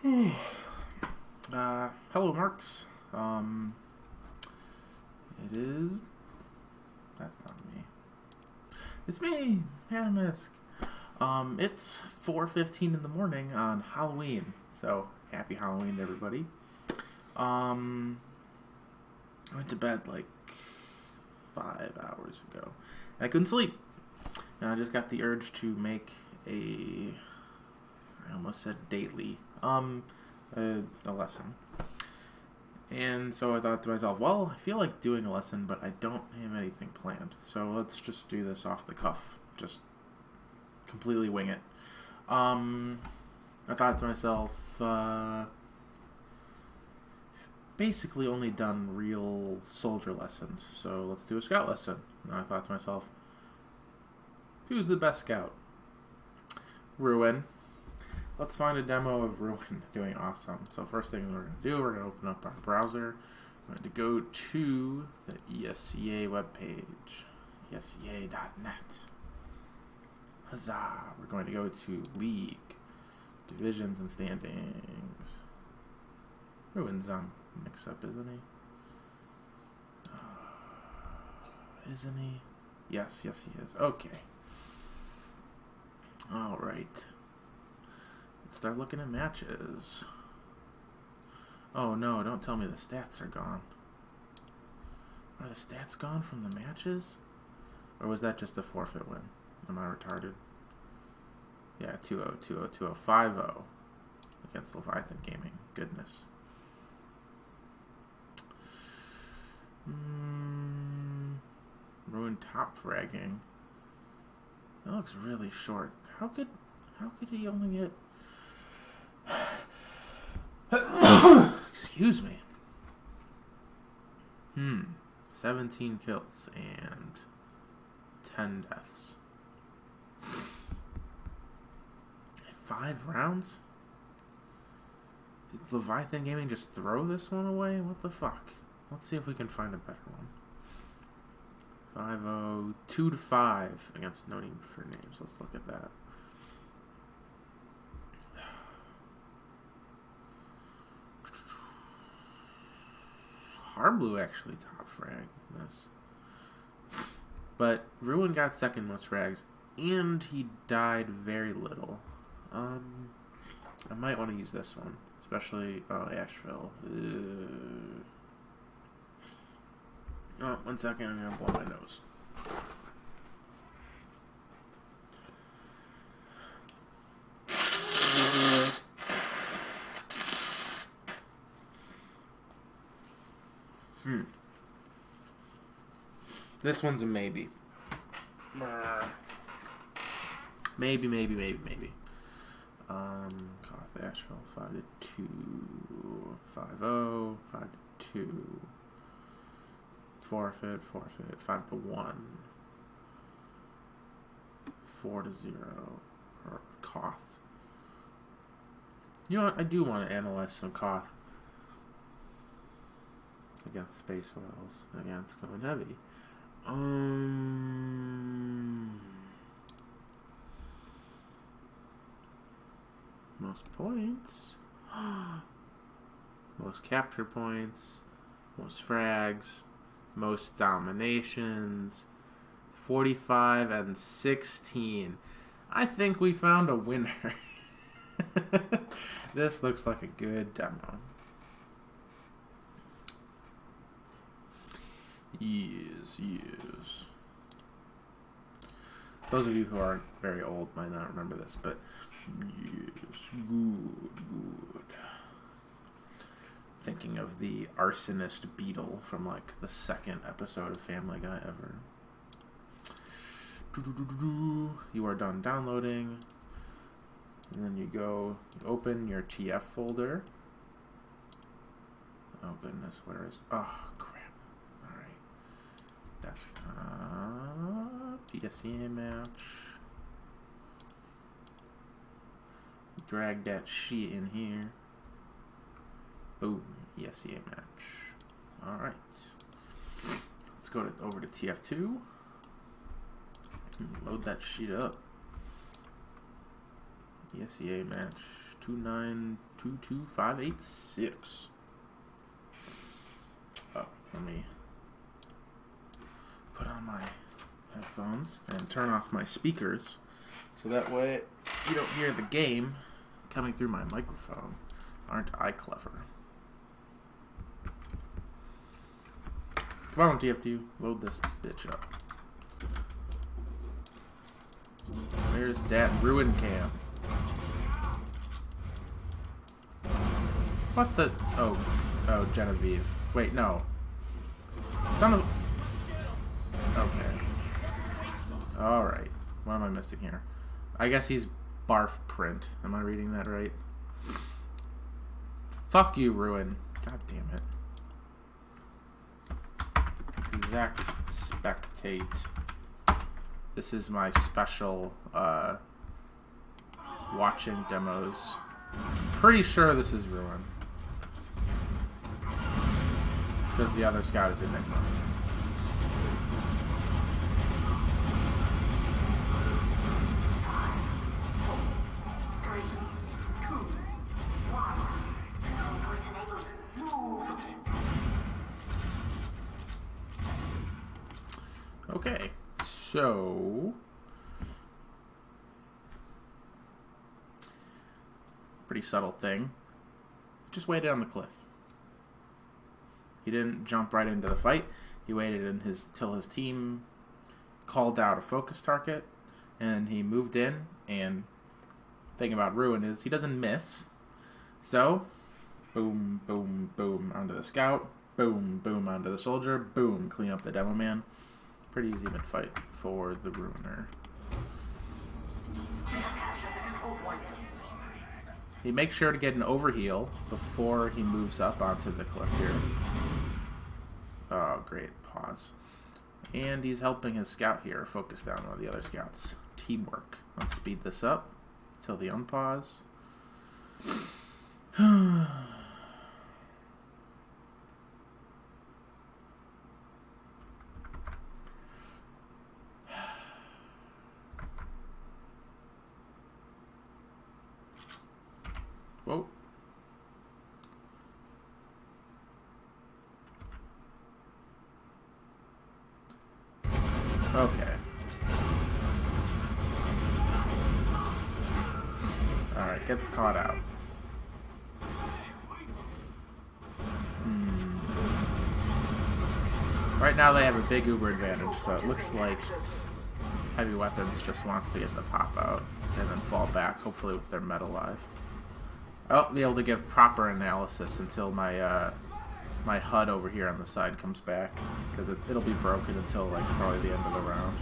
Hello, Marks. It is. That's not me. It's me, Atomsk. It's 4:15 in the morning on Halloween. So happy Halloween to everybody. I went to bed like 5 hours ago. I couldn't sleep. And I just got the urge to make I almost said daily, a lesson. And so I thought to myself, well, I feel like doing a lesson, but I don't have anything planned. So let's just do this off the cuff. Just completely wing it. I thought to myself, basically only done real soldier lessons, so let's do a scout lesson. And I thought to myself, who's the best scout? Ruwin. Let's find a demo of Ruwin doing awesome. So first thing we're going to do, we're going to open up our browser. We're going to go to the ESEA webpage, ESEA.net. Huzzah! We're going to go to League, Divisions and Standings. Ruwin's on mix-up, isn't he? Isn't he? Yes, he is. Okay. Alright. Let's start looking at matches. Oh no, don't tell me the stats are gone. Are the stats gone from the matches? Or was that just a forfeit win? Am I retarded? Yeah, 2-0, 2-0, 2-0, 5-0 against AtomskGaming. Goodness. Ruin top fragging. That looks really short. How could he only get excuse me. 17 kills and 10 deaths. 5 rounds? Did AtomskGaming just throw this one away? What the fuck? Let's see if we can find a better one. 5-0, 2-5 against No Need for Names. Let's look at that. Harblue actually top fragged this. But Ruwin got second most frags, and he died very little. I might want to use this one, especially Asheville. Oh, 1 second, I'm gonna blow my nose. This one's a maybe. Maybe. Cough Asheville 5-2, 5-0, 5-2. Forfeit, 5-1, 4-0, or Koth. You know what? I do want to analyze some Koth against Space Whales. Again, it's going heavy. Most points, most capture points, most frags. Most dominations, 45 and 16. I think we found a winner. This looks like a good demo. Yes. Those of you who aren't very old might not remember this, but yes, good. Thinking of the arsonist beetle from like the second episode of Family Guy ever. You are done downloading, and then you open your TF folder. Oh goodness, where is? Oh crap! All right, desktop, ESEA match. Drag that shit in here. Boom, ESEA match. Alright. Let's go over to TF2. Load that shit up. ESEA match 2922586. Oh, let me put on my headphones and turn off my speakers so that way you don't hear the game coming through my microphone. Aren't I clever? Come on, TF2, load this bitch up. Where's that Ruwin camp? What the? Oh, Genevieve. Wait, no. Son of. Okay. Alright. What am I missing here? I guess he's Barf Print. Am I reading that right? Fuck you, Ruwin. God damn it. Exact spectate. This is my special watching demos. Pretty sure this is Ruwin. Because the other scout is Enigma. Okay, so pretty subtle thing. Just waited on the cliff. He didn't jump right into the fight. He waited till his team called out a focus target, and he moved in. And the thing about Ruwin is he doesn't miss. So, boom, boom, boom onto the scout. Boom, boom onto the soldier. Boom, clean up the demo man. Pretty easy mid-fight for the Ruiner. He makes sure to get an overheal before he moves up onto the cliff here. Oh, great. Pause. And he's helping his scout here focus down one of the other scouts. Teamwork. Let's speed this up till the unpause. Whoa. Okay. Alright, gets caught out. Right now they have a big Uber advantage, so it looks like Heavy Weapons just wants to get the pop out and then fall back, hopefully with their Meta Live. I'll be able to give proper analysis until my my HUD over here on the side comes back, because it'll be broken until like probably the end of the round.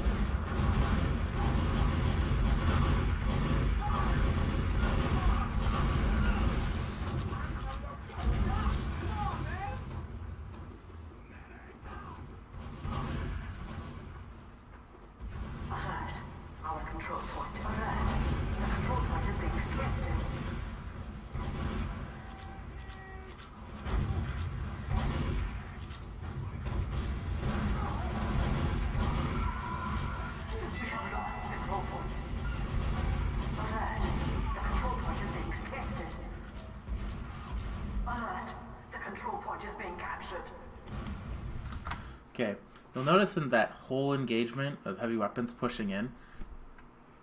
Okay, you'll notice in that whole engagement of Heavy Weapons pushing in,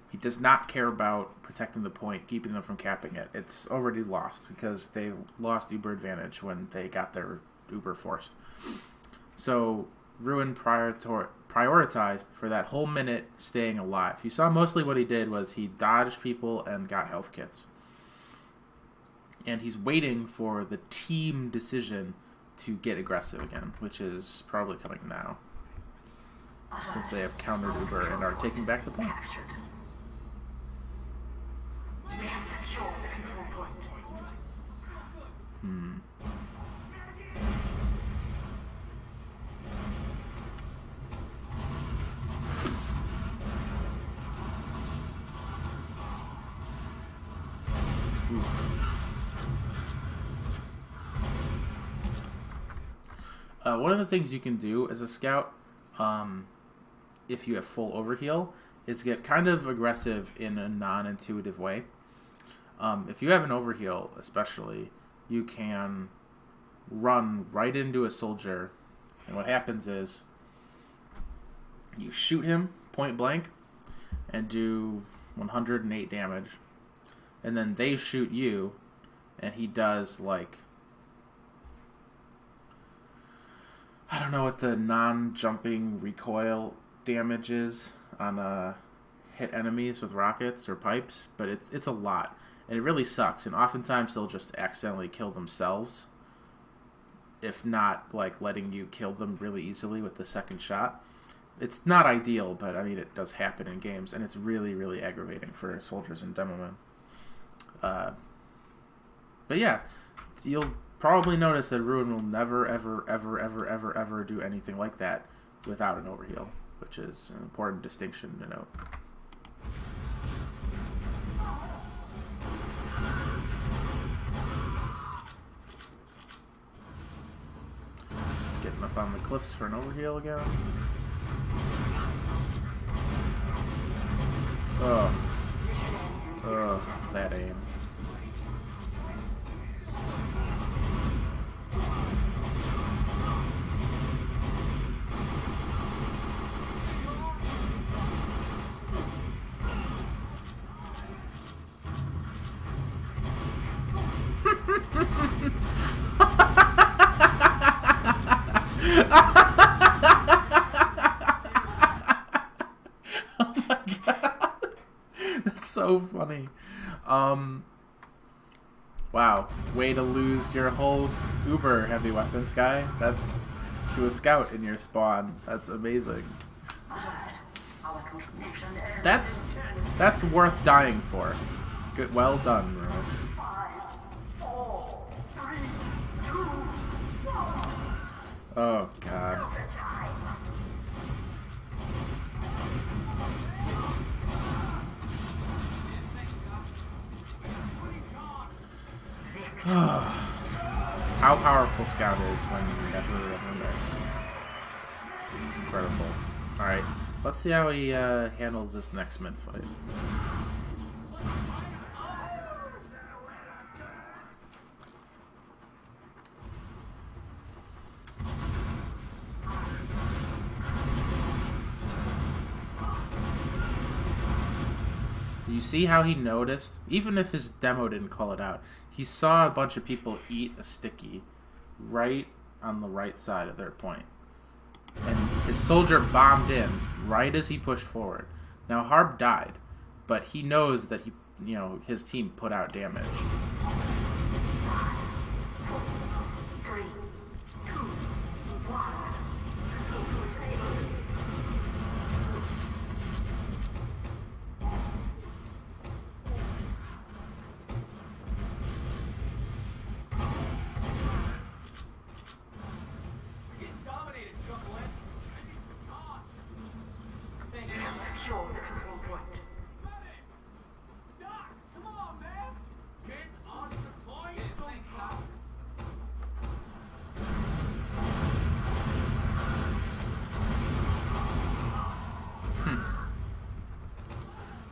he does not care about protecting the point, keeping them from capping it. It's already lost because they lost Uber advantage when they got their Uber forced. So Ruwin prioritized for that whole minute staying alive. You saw mostly what he did was he dodged people and got health kits. And he's waiting for the team decision to get aggressive again, which is probably coming now, since they have countered Uber and are taking back the point. One of the things you can do as a scout, if you have full overheal, is get kind of aggressive in a non-intuitive way. If you have an overheal, especially, you can run right into a soldier, and what happens is you shoot him point blank and do 108 damage, and then they shoot you, and he does like, I don't know what the non-jumping recoil damage is on hit enemies with rockets or pipes, but it's a lot, and it really sucks. And oftentimes they'll just accidentally kill themselves, if not like letting you kill them really easily with the second shot. It's not ideal, but I mean it does happen in games, and it's really, really aggravating for soldiers and demomen. But yeah, you'll probably notice that Ruwin will never, ever, ever, ever, ever, ever do anything like that without an overheal, which is an important distinction to note. Just getting up on the cliffs for an overheal again. Oh, that aim. Oh my god. That's so funny. Wow. Way to lose your whole uber heavy weapons guy. That's to a scout in your spawn. That's amazing. That's worth dying for. Good, well done, Ruwin. Oh god. How powerful Scout is when you never miss. It's incredible. Alright, let's see how he handles this next mid-fight. You see how he noticed? Even if his demo didn't call it out, he saw a bunch of people eat a sticky right on the right side of their point. And his soldier bombed in right as he pushed forward. Now Harb died, but he knows that his team put out damage.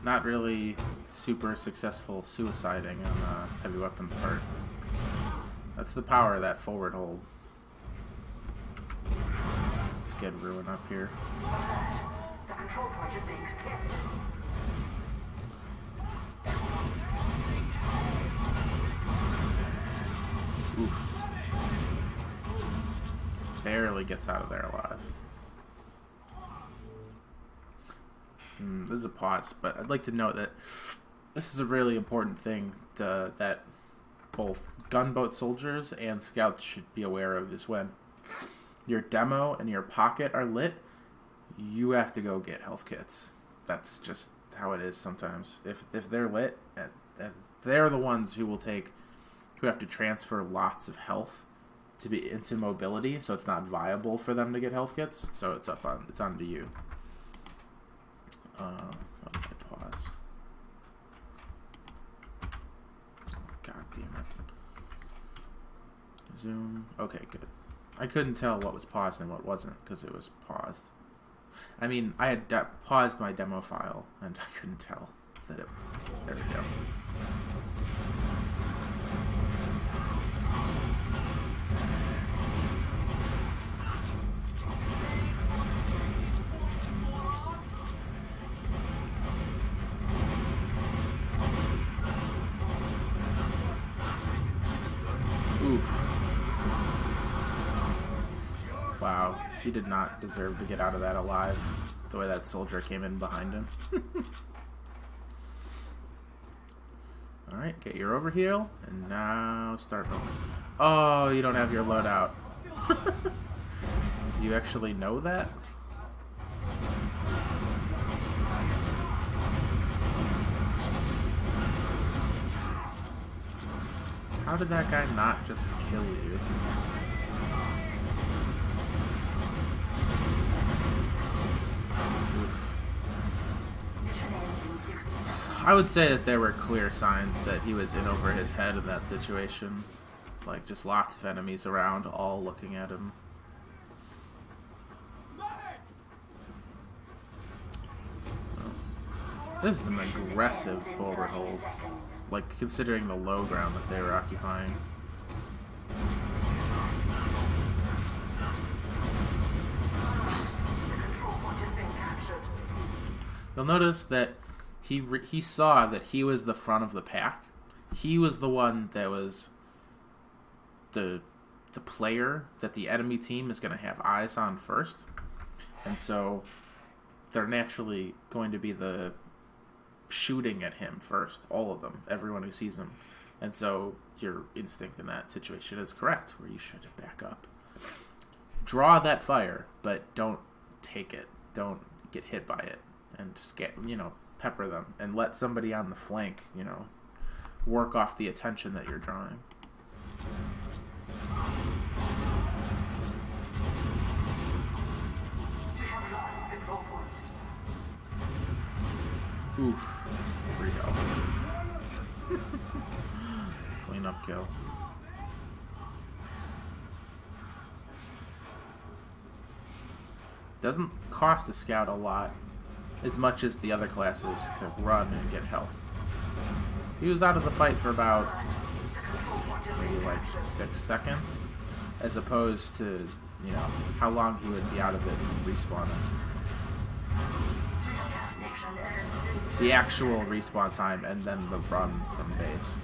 Not really super successful suiciding on heavy weapons part. That's the power of that forward hold. Let's get Ruwin up here. The control point is being contested. Oof. Barely gets out of there alive. This is a pause, but I'd like to note that this is a really important thing that both gunboat soldiers and scouts should be aware of, is when your demo and your pocket are lit, you have to go get health kits. That's just how it is sometimes. If they're lit, and they're the ones who have to transfer lots of health to be into mobility, so it's not viable for them to get health kits. So it's onto you. Let me pause. God damn it. Zoom. Okay, good. I couldn't tell what was paused and what wasn't because it was paused. I mean, I had paused my demo file and I couldn't tell that it. There we go. Oof. Wow, he did not deserve to get out of that alive, the way that soldier came in behind him. Alright, get your overheal, and now start over. Oh, you don't have your loadout. Do you actually know that? How did that guy not just kill you? I would say that there were clear signs that he was in over his head in that situation. Like, just lots of enemies around, all looking at him. This is an aggressive forward hold. Like, considering the low ground that they were occupying. You'll notice that he saw that he was the front of the pack. He was the one that was the player that the enemy team is going to have eyes on first. And so they're naturally going to be the shooting at him first, all of them, everyone who sees him. And so your instinct in that situation is correct, where you should back up. Draw that fire, but don't take it. Don't get hit by it. And just get, pepper them. And let somebody on the flank, work off the attention that you're drawing. Oof. 3 health. Clean up kill. Doesn't cost a scout a lot, as much as the other classes, to run and get health. He was out of the fight for about maybe like 6 seconds, as opposed to, how long he would be out of it from respawning. The actual respawn time and then the run from base.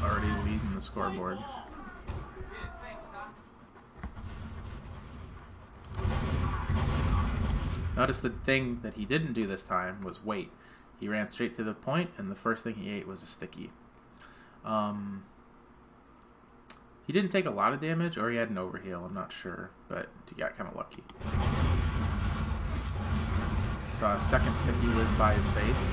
Already leading the scoreboard. Notice the thing that he didn't do this time was wait. He ran straight to the point, and the first thing he ate was a sticky. He didn't take a lot of damage, or he had an overheal, I'm not sure, but he got kind of lucky. Saw a second sticky whiz by his face.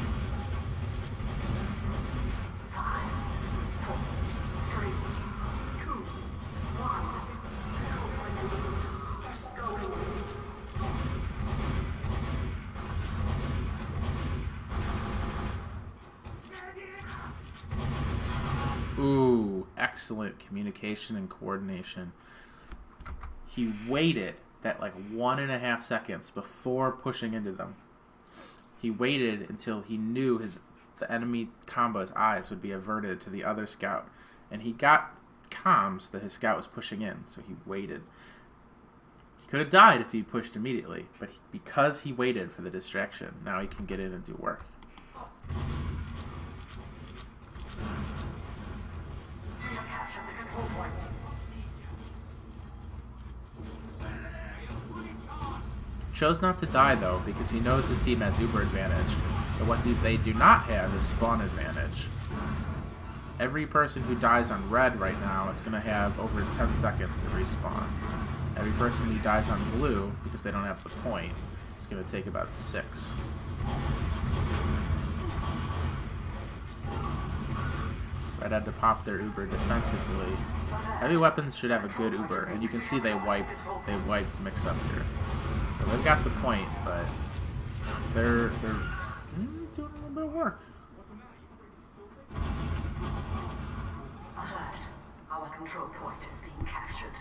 Ooh, excellent communication and coordination. He waited that like 1.5 seconds before pushing into them. He waited until he knew the enemy combo's eyes would be averted to the other scout. And he got comms that his scout was pushing in, so he waited. He could have died if he pushed immediately, but because he waited for the distraction, now he can get in and do work. Chose not to die though, because he knows his team has Uber advantage. But what they do not have is spawn advantage. Every person who dies on red right now is going to have over 10 seconds to respawn. Every person who dies on blue, because they don't have the point, is going to take about 6. Red had to pop their Uber defensively. Heavy weapons should have a good Uber, and you can see they wiped mix up here. So they've got the point, but they're doing a little bit of work. Alert. Our control point is being captured.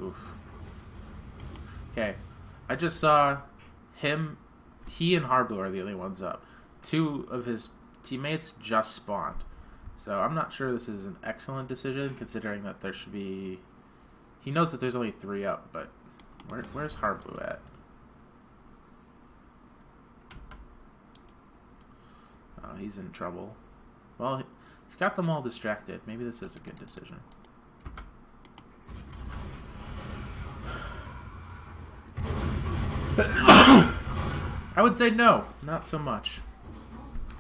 Oof. Okay. I just saw him. He and Harblu are the only ones up. 2 of his teammates just spawned. So I'm not sure this is an excellent decision, considering that there should be... He knows that there's only 3 up, but where's Harblu at? Oh, he's in trouble. Well, he's got them all distracted. Maybe this is a good decision. I would say no, not so much.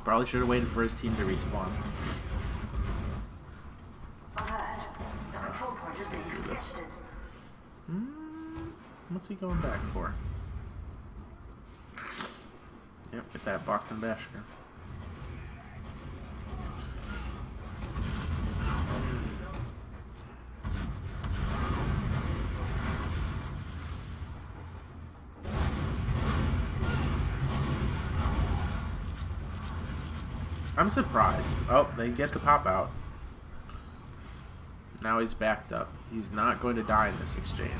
Probably should have waited for his team to respawn. Let's go through this. What's he going back for? Yep, get that Boston Basher. I'm surprised. Oh, they get the pop out. Now he's backed up. He's not going to die in this exchange.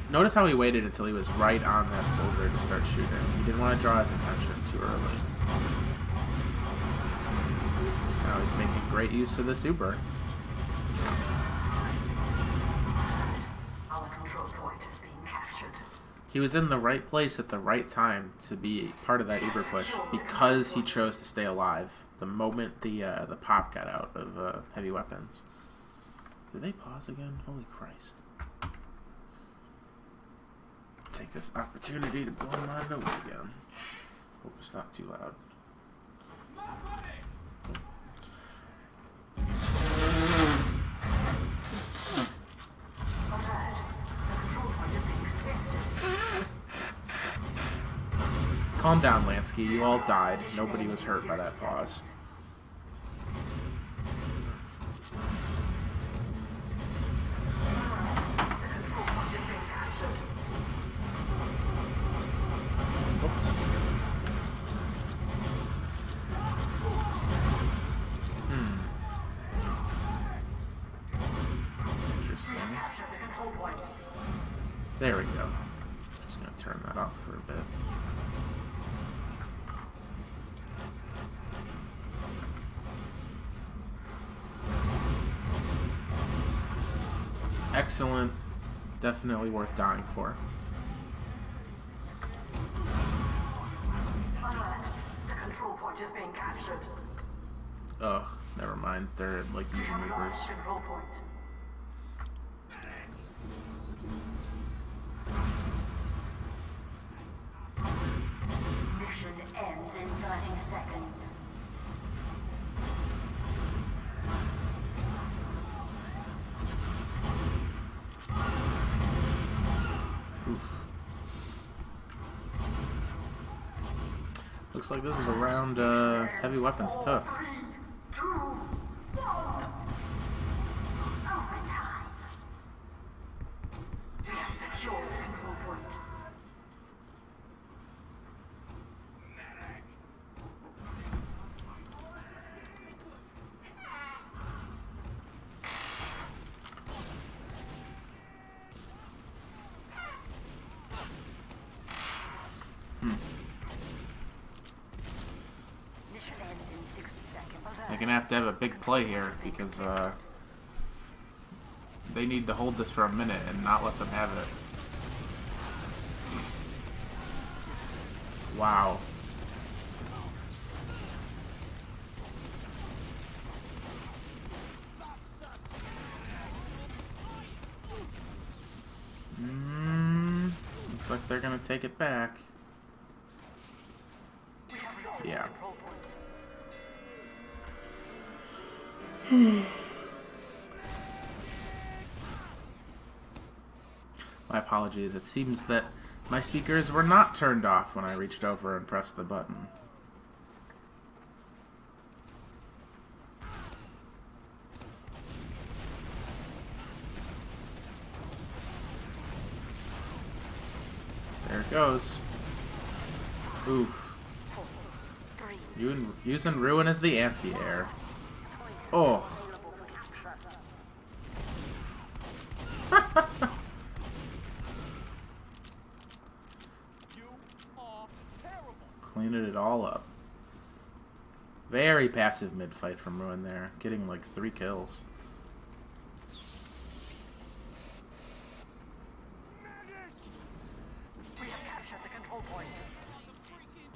Notice how he waited until he was right on that soldier to start shooting. He didn't want to draw his attention too early. Now he's making great use of this Uber. He was in the right place at the right time to be part of that Uber push because he chose to stay alive the moment the pop got out of heavy weapons. Did they pause again? Holy Christ. Take this opportunity to blow my nose again. Hope it's not too loud. Calm down, Lansky. You all died. Nobody was hurt by that pause. Oops. Interesting. There we go. Just gonna turn that off for a bit. Excellent. Definitely worth dying for. The control point is being captured. Ugh, never mind. They're like using Ubers. Control point. Mission ends in 30 seconds. Looks like this is a round heavy weapons took. 3, 2, 1. Overtime. We have secured the control point. Mission ends in 60 seconds. They're gonna have to have a big play here because they need to hold this for a minute and not let them have it. Wow. Looks like they're gonna take it back. Yeah. My apologies. It seems that my speakers were not turned off when I reached over and pressed the button. There it goes. Oof. Using Ruwin as the anti-air. Oh. Cleaning it all up. Very passive mid-fight from Ruwin there. Getting like 3 kills.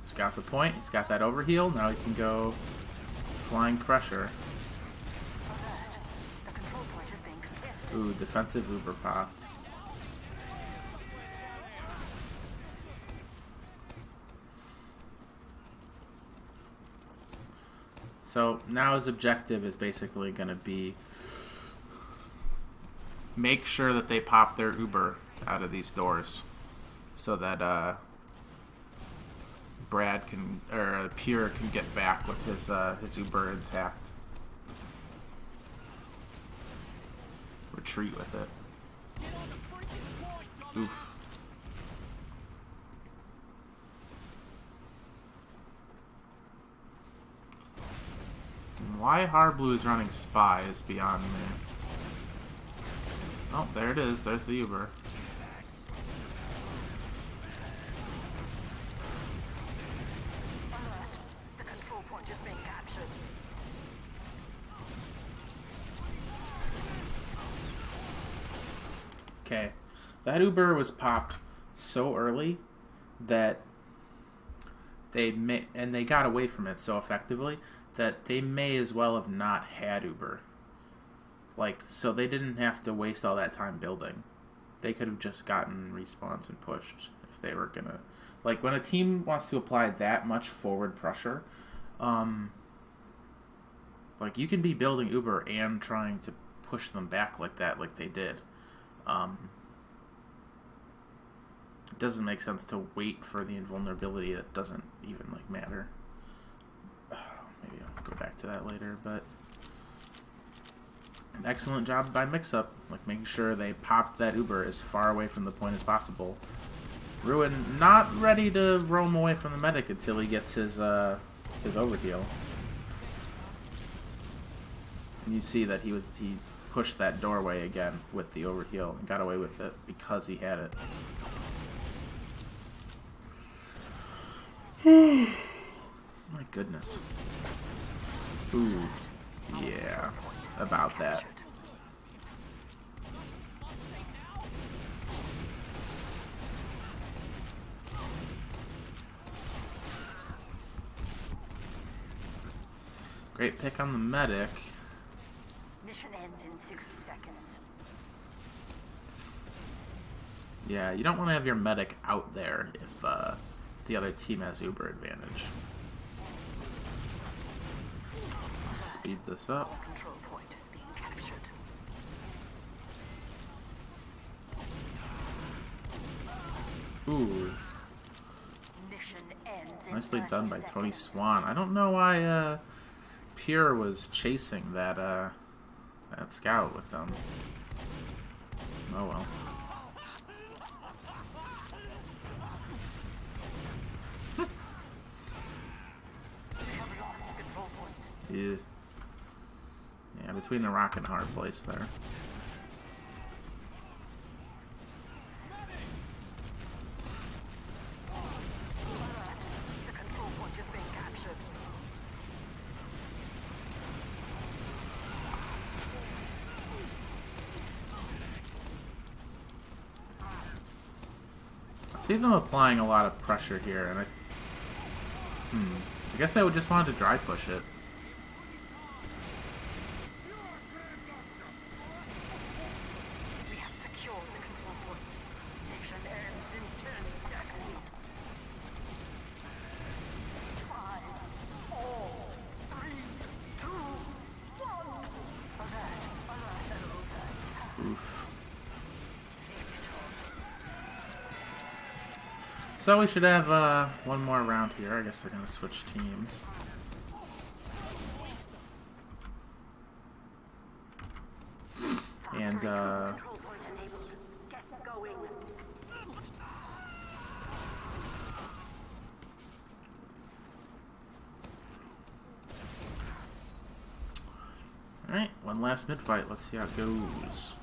He's got the point. He's got that overheal. Now he can go flying pressure. Ooh, defensive Uber popped. So now his objective is basically going to be make sure that they pop their Uber out of these doors so that Brad can, or Pure can get back with his Uber intact. Retreat with it. Oof. Why Hardblue is running Spy is beyond me. Oh, there it is. There's the Uber. The control point is being captured. Okay. That Uber was popped so early that they got away from it so effectively that they may as well have not had Uber. Like, so they didn't have to waste all that time building. They could have just gotten respawns and pushed if they were gonna. Like, when a team wants to apply that much forward pressure, like, you can be building Uber and trying to push them back like that, like they did. It doesn't make sense to wait for the invulnerability that doesn't even, like, matter. Maybe I'll go back to that later, but an excellent job by Mix-Up, like making sure they popped that Uber as far away from the point as possible. Ruwin not ready to roam away from the medic until he gets his overheal. And you see that he pushed that doorway again with the overheal and got away with it because he had it. My goodness. Ooh, yeah, about that. Great pick on the medic. Mission ends in 60 seconds. Yeah, you don't want to have your medic out there if the other team has Uber advantage. Let's speed this up. The control point is being captured. Ooh, Mission ends in nicely 30 done by Tony seconds. Swan. I don't know why Pure was chasing that scout with them. Oh well. Yeah. Yeah, between the rock and a hard place there. The control point is being captured. I see them applying a lot of pressure here, and I guess they would just want to dry push it. We have secured the control point. Mission ends in 10 seconds. 5, 4, 3, 2, 1. Alert, alert. Oof. So we should have one more round here. I guess they're going to switch teams. And Control point enabled. Get going. Alright, one last mid-fight. Let's see how it goes.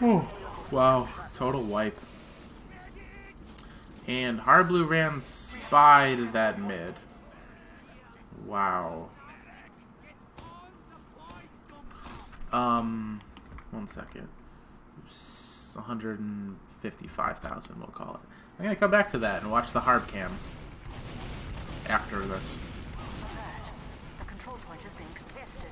Oh, wow, total wipe. And Hard Blue ran spied that mid. Wow. 1 second. 155,000, we'll call it. I'm gonna come back to that and watch the hard cam after this. The control point is being contested.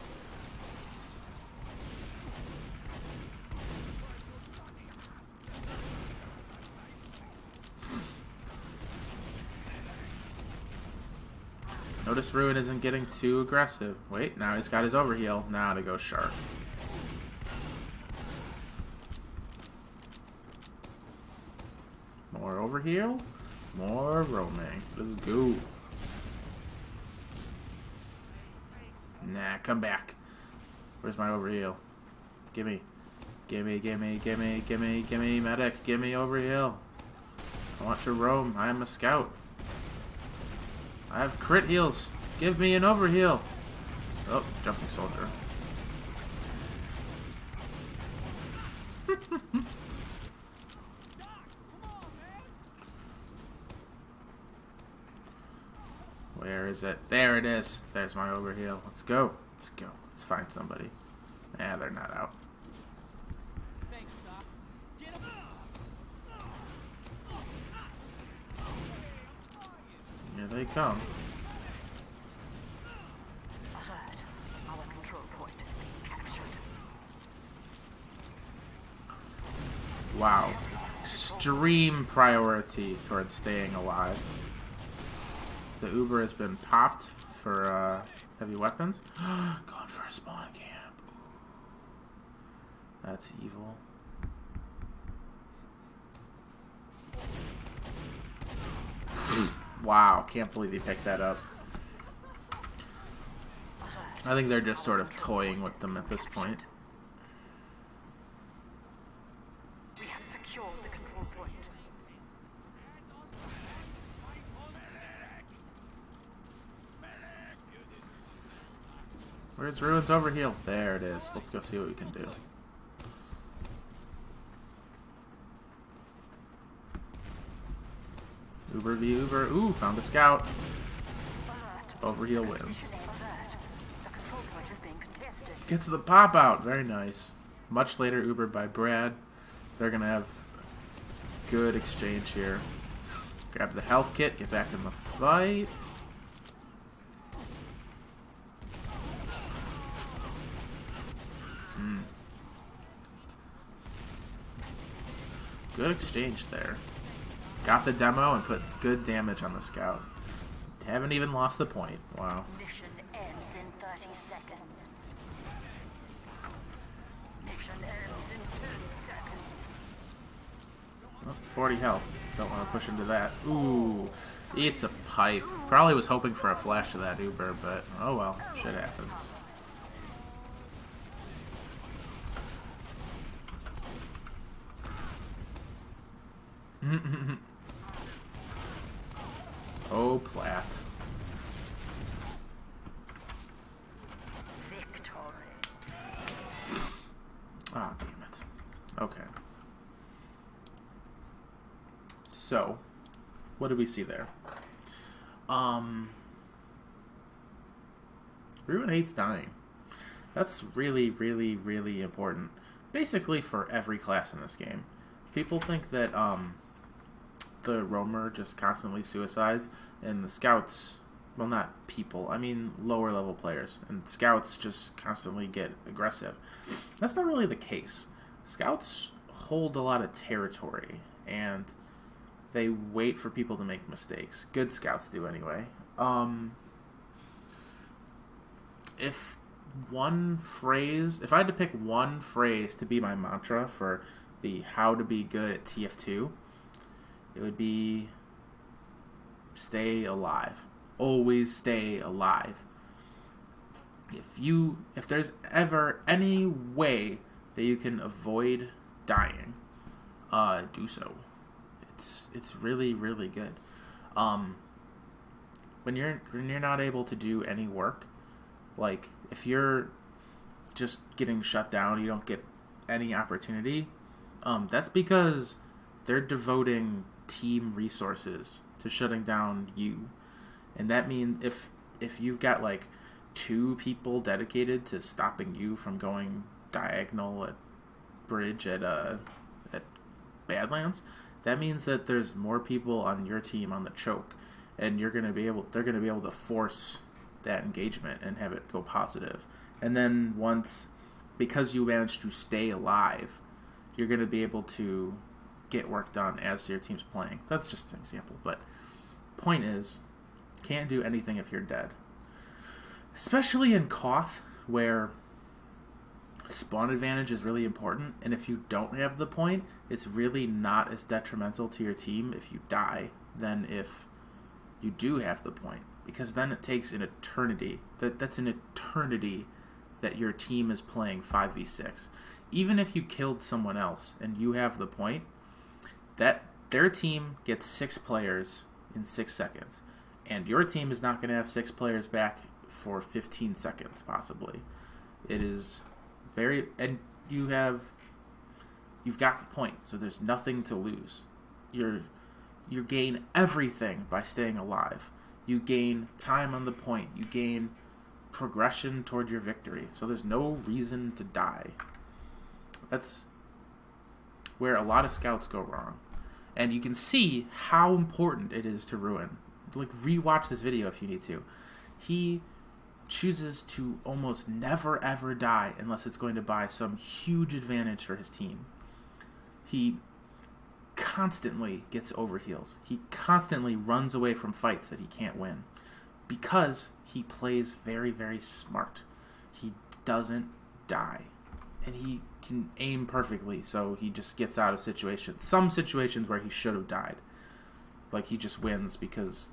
Notice Ruwin isn't getting too aggressive. Wait, now he's got his overheal. Now to go sharp. More overheal. More roaming. Let's go. Nah, come back. Where's my overheal? Gimme. Gimme, gimme, gimme, gimme, gimme, medic. Gimme overheal. I want to roam. I am a scout. I have crit heals. Give me an overheal. Oh, jumping soldier. Where is it? There it is. There's my overheal. Let's go. Let's go. Let's find somebody. Nah, they're not out. Here they come. Alert. Our control point is being captured. Wow. Extreme priority towards staying alive. The Uber has been popped for heavy weapons. Going for a spawn camp. That's evil. Wow, can't believe he picked that up. I think they're just sort of toying with them at this point. We have secured the control point. Where's Ruin's overheal? There it is. Let's go see what we can do. Uber v Uber. Ooh, found a scout. Overheal wins. The control point is being contested. Gets the pop out. Very nice. Much later Uber by Brad. They're going to have good exchange here. Grab the health kit. Get back in the fight. Good exchange there. Got the demo and put good damage on the scout. Haven't even lost the point. Wow. Mission ends in 30 seconds. Mission ends in 10 seconds. Oh, 40 health. Don't want to push into that. Ooh. It's a pipe. Probably was hoping for a flash of that Uber, but oh well. Shit happens. Oh, Platt. Victory. Ah, damn it. Okay. So, what do we see there? Ruin hates dying. That's really, really, really important. Basically for every class in this game. People think that, the roamer just constantly suicides, and the scouts, well, not people, I mean lower level players, and scouts just constantly get aggressive. That's not really the case. Scouts hold a lot of territory, and they wait for people to make mistakes. Good scouts do anyway. If I had to pick one phrase to be my mantra for the how to be good at TF2, it would be stay alive. Always stay alive. If there's ever any way that you can avoid dying, do so. It's really, really good. When you're not able to do any work, like if you're just getting shut down, you don't get any opportunity, that's because they're devoting team resources to shutting down you. And that means if you've got like 2 people dedicated to stopping you from going diagonal at bridge at Badlands, that means that there's more people on your team on the choke, and they're gonna be able to force that engagement and have it go positive. And then because you managed to stay alive, you're gonna be able to get work done as your team's playing. That's just an example, but point is, can't do anything if you're dead. Especially in Koth, where spawn advantage is really important, and if you don't have the point, it's really not as detrimental to your team if you die than if you do have the point, because then it takes an eternity. That's an eternity that your team is playing 5v6. Even if you killed someone else and you have the point, that their team gets 6 players in 6 seconds, and your team is not going to have 6 players back for 15 seconds, possibly. It is very... And you've got the point, so there's nothing to lose. You gain everything by staying alive. You gain time on the point. You gain progression toward your victory. So there's no reason to die. That's where a lot of scouts go wrong. And you can see how important it is to Ruwin. Like, rewatch this video if you need to. He chooses to almost never ever die unless it's going to buy some huge advantage for his team. He constantly gets overheals. He constantly runs away from fights that he can't win because he plays very, very smart. He doesn't die. And he can aim perfectly, so he just gets out of situations. Some situations where he should have died. Like, he just wins because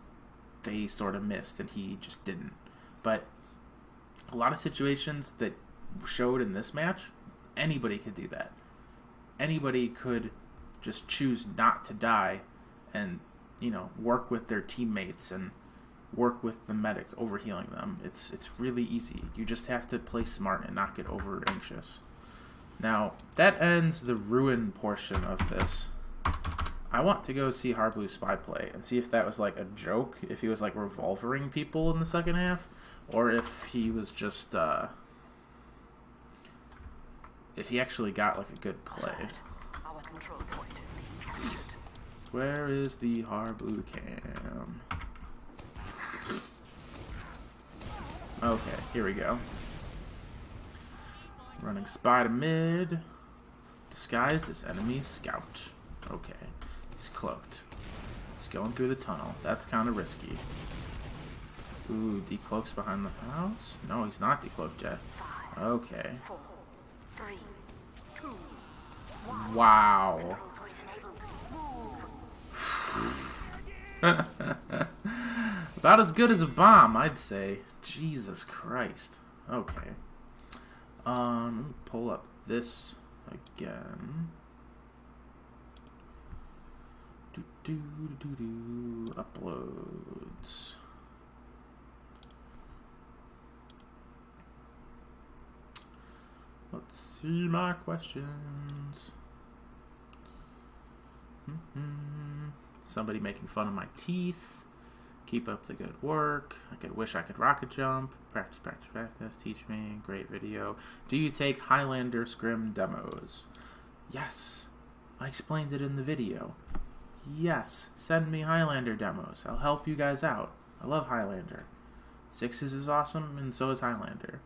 they sort of missed and he just didn't. But a lot of situations that showed in this match, anybody could do that. Anybody could just choose not to die and, work with their teammates and work with the medic overhealing them. It's really easy. You just have to play smart and not get over anxious. Now, that ends the Ruwin portion of this. I want to go see Harblue Spy play and see if that was like a joke, if he was like revolvering people in the second half, or if he was just, if he actually got like a good play. Our control point is being captured. Where is the Harblue cam? Okay, here we go. Running spy to mid. Disguised as enemy scout. Okay. He's cloaked. He's going through the tunnel. That's kind of risky. Ooh, decloaks behind the house? No, he's not decloaked yet. Okay. 4, 3, 2, 1. Wow. About as good as a bomb, I'd say. Jesus Christ. Okay. Let me pull up this again. Uploads. Let's see my questions. Somebody making fun of my teeth. Keep up the good work. Wish I could rocket jump. Practice, practice, practice. Teach me. Great video. Do you take Highlander Scrim demos? Yes. I explained it in the video. Yes. Send me Highlander demos. I'll help you guys out. I love Highlander. Sixes is awesome, and so is Highlander.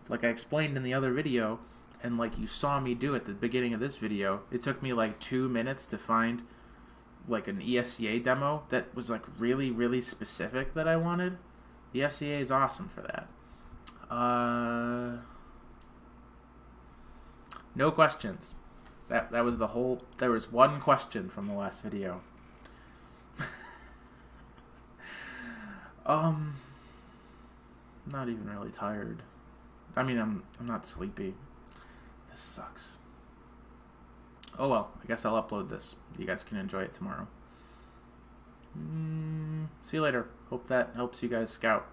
Like I explained in the other video, and like you saw me do at the beginning of this video, it took me like 2 minutes to find like an ESEA demo that was like really, really specific that I wanted. The ESEA is awesome for that. No questions. That was the whole... There was one question from the last video. Not even really tired. I mean, I'm not sleepy. This sucks. Oh well, I guess I'll upload this. You guys can enjoy it tomorrow. See you later. Hope that helps you guys scout.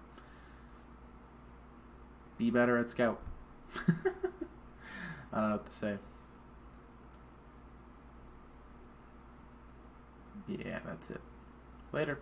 Be better at scout. I don't know what to say. Yeah, that's it. Later.